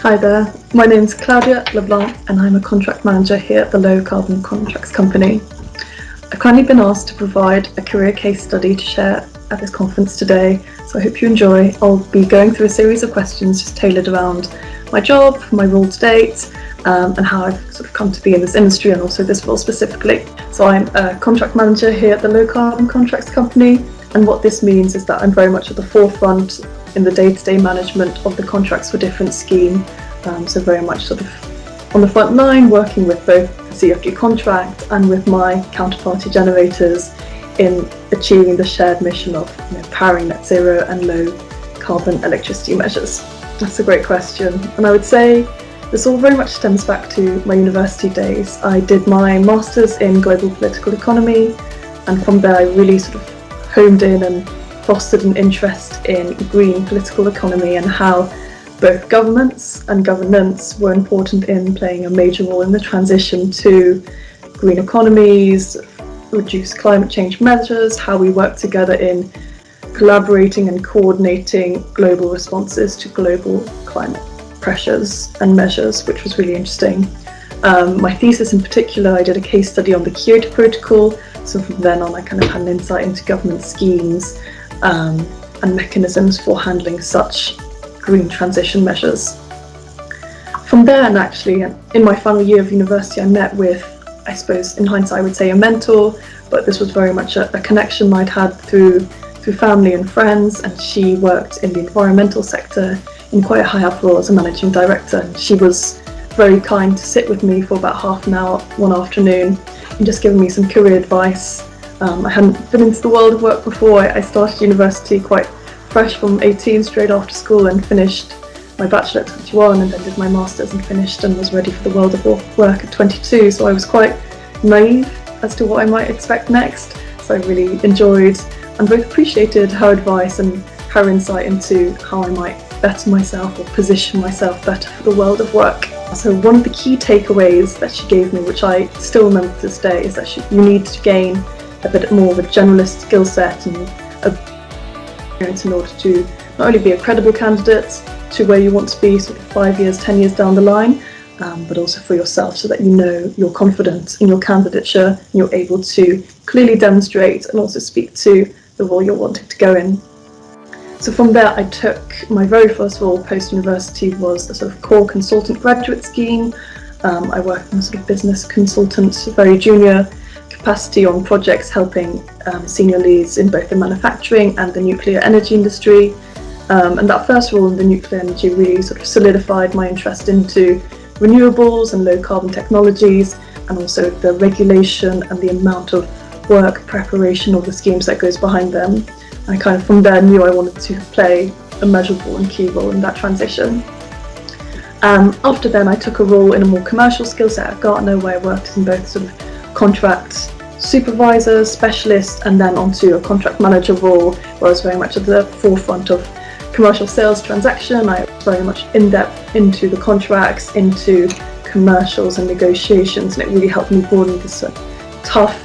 Hi there, my name's Claudia and I'm a contract manager here at the Low Carbon Contracts Company. I've kindly been asked to provide a career case study to share at this conference today, so I hope you enjoy. I'll be going through a series of questions just tailored around my job, my role to date, and how I've sort of come to be in this industry and also this role specifically. So I'm a contract manager here at the Low Carbon Contracts Company, and what this means is that I'm very much at the forefront in the day-to-day management of the contracts for different scheme. So very much sort of on the front line, working with both the CFD contract and with my counterparty generators in achieving the shared mission of powering net zero and low carbon electricity measures. That's a great question, and I would say this all very much stems back to my university days. I did my master's in global political economy, and from there I really sort of honed in and fostered an interest in green political economy and how both governments and governance were important in playing a major role in the transition to green economies, reduce climate change measures, how we work together in collaborating and coordinating global responses to global climate pressures and measures, which was really interesting. My thesis in particular, I did a case study on the Kyoto Protocol, so from then on I kind of had an insight into government schemes and mechanisms for handling such green transition measures. From there, and actually in my final year of university, I met with, I suppose in hindsight I would say a mentor, but this was very much a connection I'd had through family and friends, and she worked in the environmental sector in quite a high up role as a managing director. And she was very kind to sit with me for about half an hour one afternoon and just giving me some career advice. I hadn't been into the world of work before. I started university quite fresh from 18 straight after school and finished my bachelor at 21 and then did my master's and finished and was ready for the world of work at 22. So I was quite naive as to what I might expect next. So I really enjoyed and both appreciated her advice and her insight into how I might better myself or position myself better for the world of work. So one of the key takeaways that she gave me, which I still remember to this day, is that you need to gain a bit more of a generalist skill set and experience in order to not only be a credible candidate to where you want to be sort of 5 years, 10 years down the line, but also for yourself, so that you know you're confident in your candidature and you're able to clearly demonstrate and also speak to the role you're wanting to go in. So from there I took my very first role post-university was a sort of core consultant graduate scheme. I worked in a sort of business consultant, very junior capacity on projects helping senior leads in both the manufacturing and the nuclear energy industry. And that first role in the nuclear energy really sort of solidified my interest into renewables and low carbon technologies, and also the regulation and the amount of work preparation of the schemes that goes behind them. I kind of from there knew I wanted to play a measurable and key role in that transition. After then I took a role in a more commercial skill set at Gartner, where I worked in both sort of contract supervisor, specialist, and then onto a contract manager role where I was very much at the forefront of commercial sales transaction. I was very much in depth into the contracts, into commercials and negotiations, and it really helped me broaden this tough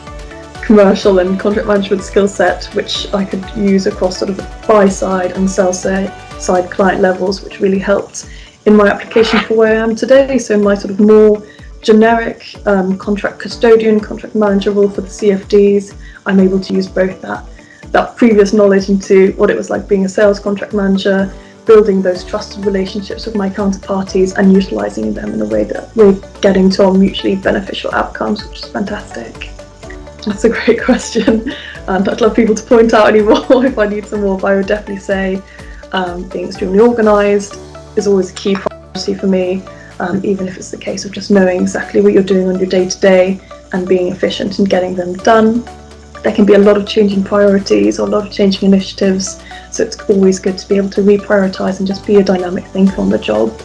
commercial and contract management skill set, which I could use across sort of buy side and sell side client levels, which really helped in my application for where I am today. So in my sort of more generic contract custodian, contract manager role for the CFDs, I'm able to use both that previous knowledge into what it was like being a sales contract manager, building those trusted relationships with my counterparties and utilising them in a way that we're getting to our mutually beneficial outcomes, which is fantastic. That's a great question, and I'd love people to point out any more if I need some more, but I would definitely say being extremely organised is always a key priority for me, even if it's the case of just knowing exactly what you're doing on your day-to-day and being efficient in getting them done. There can be a lot of changing priorities or a lot of changing initiatives, so it's always good to be able to reprioritise and just be a dynamic thinker on the job.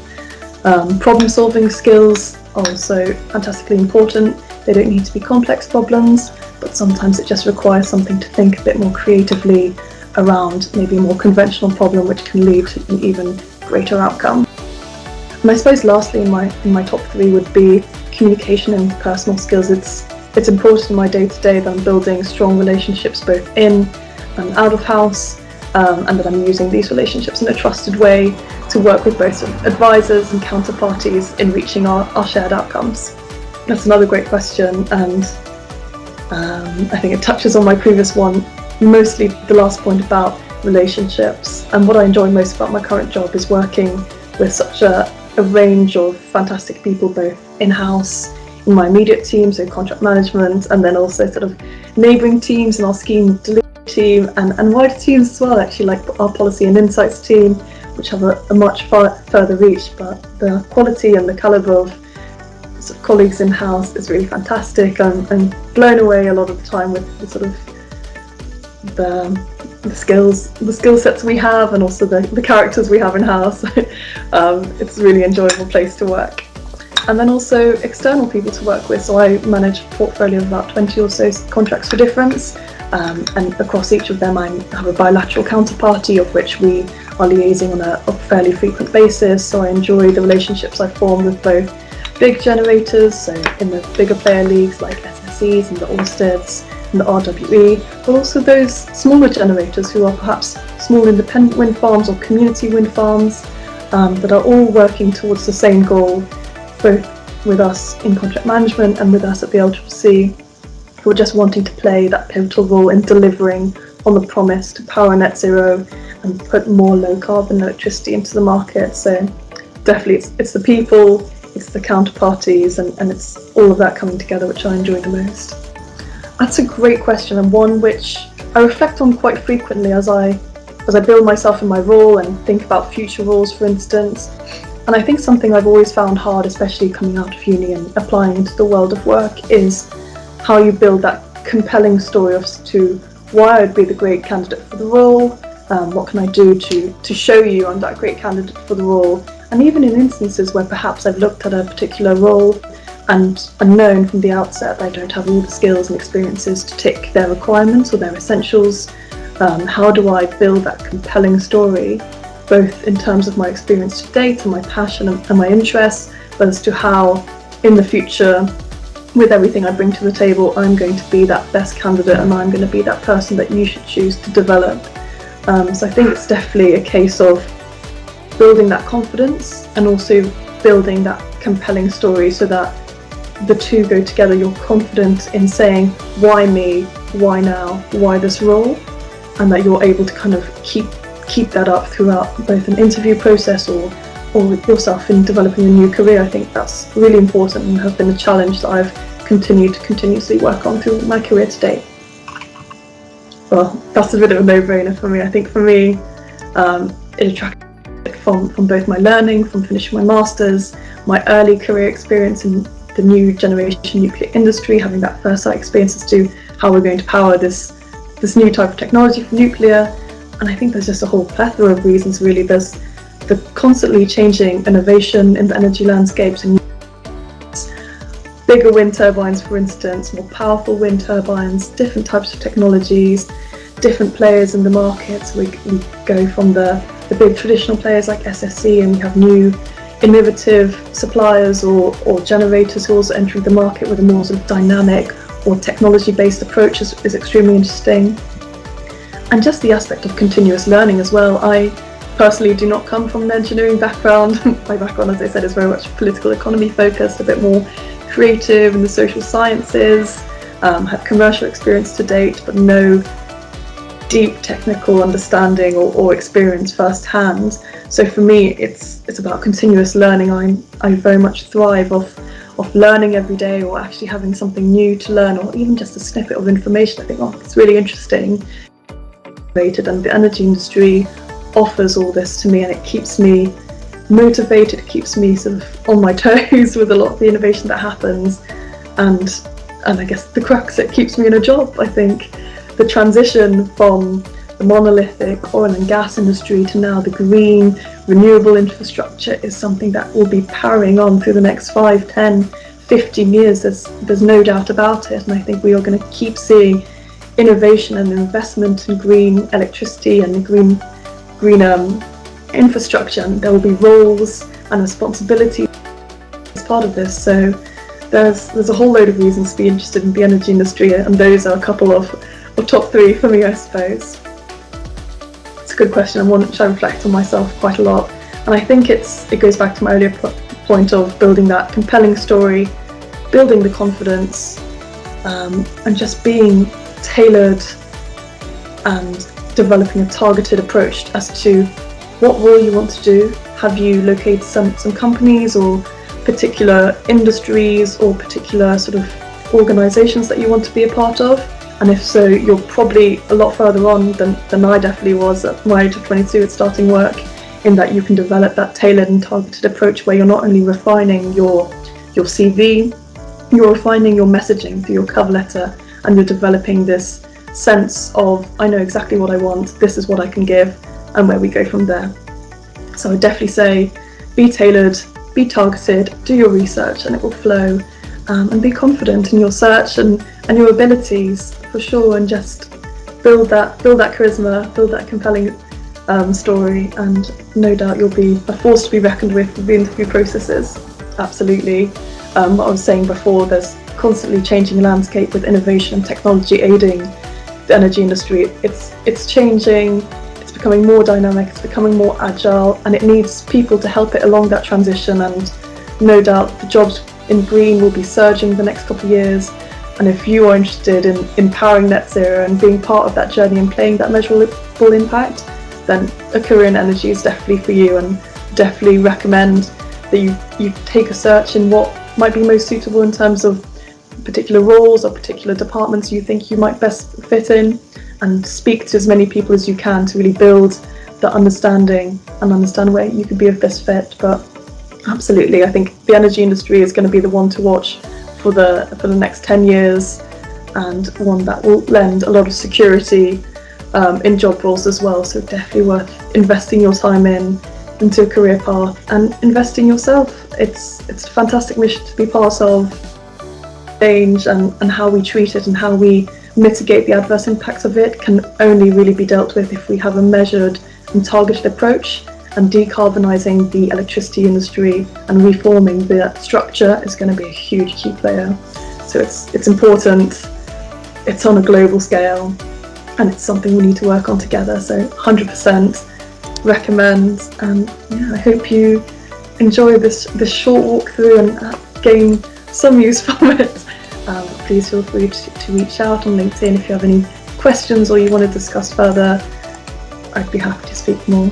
Problem-solving skills are also fantastically important. They don't need to be complex problems, but sometimes it just requires something to think a bit more creatively around maybe a more conventional problem, which can lead to an even greater outcome. And I suppose lastly in my top three would be communication and personal skills. It's important in my day-to-day that I'm building strong relationships both in and out of house, and that I'm using these relationships in a trusted way to work with both advisors and counterparties in reaching our shared outcomes? That's another great question, and I think it touches on my previous one, mostly the last point about relationships. And what I enjoy most about my current job is working with such a range of fantastic people, both in-house, in my immediate team, so contract management, and then also sort of neighbouring teams in our scheme delivery team, and wider teams as well, actually, like our policy and insights team, which have a much further reach. But the quality and the calibre of sort of colleagues in-house is really fantastic. I'm blown away a lot of the time with the sort of the skill sets we have, and also the characters we have in-house. It's a really enjoyable place to work. And then also external people to work with. So I manage a portfolio of about 20 or so contracts for difference, and across each of them I have a bilateral counterparty, of which we are liaising on a fairly frequent basis. So I enjoy the relationships I form with both big generators, so in the bigger player leagues like SSEs and the Orsteds and the RWE, but also those smaller generators who are perhaps small independent wind farms or community wind farms that are all working towards the same goal, both with us in contract management and with us at the LCCC, who are just wanting to play that pivotal role in delivering on the promise to power net zero and put more low carbon electricity into the market. So definitely it's the people, it's the counterparties, and it's all of that coming together which I enjoy the most. That's a great question, and one which I reflect on quite frequently as I build myself in my role and think about future roles, for instance. And I think something I've always found hard, especially coming out of uni and applying into the world of work, is how you build that compelling story as to why I'd be the great candidate for the role, what can I do to show you I'm that great candidate for the role. And even in instances where perhaps I've looked at a particular role and known from the outset that I don't have all the skills and experiences to tick their requirements or their essentials, how do I build that compelling story, both in terms of my experience to date and my passion and my interests, but as to how in the future, with everything I bring to the table, I'm going to be that best candidate and I'm going to be that person that you should choose to develop. So I think it's definitely a case of building that confidence and also building that compelling story so that the two go together. You're confident in saying, why me, why now, why this role, and that you're able to kind of keep that up throughout both an interview process or yourself in developing a new career. I think that's really important and has been a challenge that I've continued to continuously work on through my career to date. Well, that's a bit of a no-brainer for me. I think for me, it attracted from both my learning, from finishing my masters, my early career experience in the new generation nuclear industry, having that first-hand experience as to how we're going to power this new type of technology for nuclear. And I think there's just a whole plethora of reasons, really. There's the constantly changing innovation in the energy landscapes, and bigger wind turbines, for instance, more powerful wind turbines, different types of technologies, different players in the market. So we go from the big traditional players like SSE, and we have new innovative suppliers or generators who are also entering the market with a more sort of dynamic or technology-based approach is extremely interesting. And just the aspect of continuous learning as well. I personally do not come from an engineering background. My background, as I said, is very much political economy focused, a bit more creative in the social sciences, have commercial experience to date, but no deep technical understanding or experience firsthand. So for me, it's about continuous learning. I very much thrive off learning every day, or actually having something new to learn, or even just a snippet of information. I think, oh, it's really interesting. And the energy industry offers all this to me, and it keeps me motivated, it keeps me sort of on my toes with a lot of the innovation that happens, and I guess the crux, it keeps me in a job. I think the transition from the monolithic oil and gas industry to now the green renewable infrastructure is something that will be powering on through the next 5, 10, 15 years. There's no doubt about it, and I think we are going to keep seeing innovation and investment in green electricity and green infrastructure, and there will be roles and responsibilities as part of this. So there's a whole load of reasons to be interested in the energy industry, and those are a couple of top 3 for me, I suppose. It's a good question, and one which I reflect on myself quite a lot. And I think it goes back to my earlier point of building that compelling story, building the confidence, and just being tailored and developing a targeted approach as to what role you want to do. Have you located some companies or particular industries or particular sort of organisations that you want to be a part of? And if so, you're probably a lot further on than I definitely was at my age of 22 at starting work, in that you can develop that tailored and targeted approach where you're not only refining your CV, you're refining your messaging through your cover letter, and you're developing this sense of, I know exactly what I want, this is what I can give, and where we go from there. So I would definitely say be tailored, be targeted, do your research and it will flow, and be confident in your search and your abilities for sure, and just build that charisma, build that compelling story, and no doubt you'll be a force to be reckoned with the interview processes. Absolutely. What I was saying before, there's constantly changing landscape with innovation and technology aiding the energy industry. It's changing, it's becoming more dynamic, it's becoming more agile, and it needs people to help it along that transition. And no doubt the jobs in green will be surging the next couple of years. And if you are interested in empowering net zero and being part of that journey and playing that measurable impact, then a career in energy is definitely for you, and definitely recommend that you take a search in what might be most suitable in terms of particular roles or particular departments you think you might best fit in, and speak to as many people as you can to really build the understanding and understand where you could be of best fit. But absolutely, I think the energy industry is going to be the one to watch for the next 10 years, and one that will lend a lot of security in job roles as well. So definitely worth investing your time into a career path and investing yourself. It's a fantastic mission to be part of. Change and how we treat it and how we mitigate the adverse impacts of it can only really be dealt with if we have a measured and targeted approach, and decarbonising the electricity industry and reforming the structure is going to be a huge key player. So it's important, it's on a global scale, and it's something we need to work on together. So 100% recommend, and yeah, I hope you enjoy this short walkthrough and gain some use from it. Please feel free to reach out on LinkedIn if you have any questions or you want to discuss further. I'd be happy to speak more.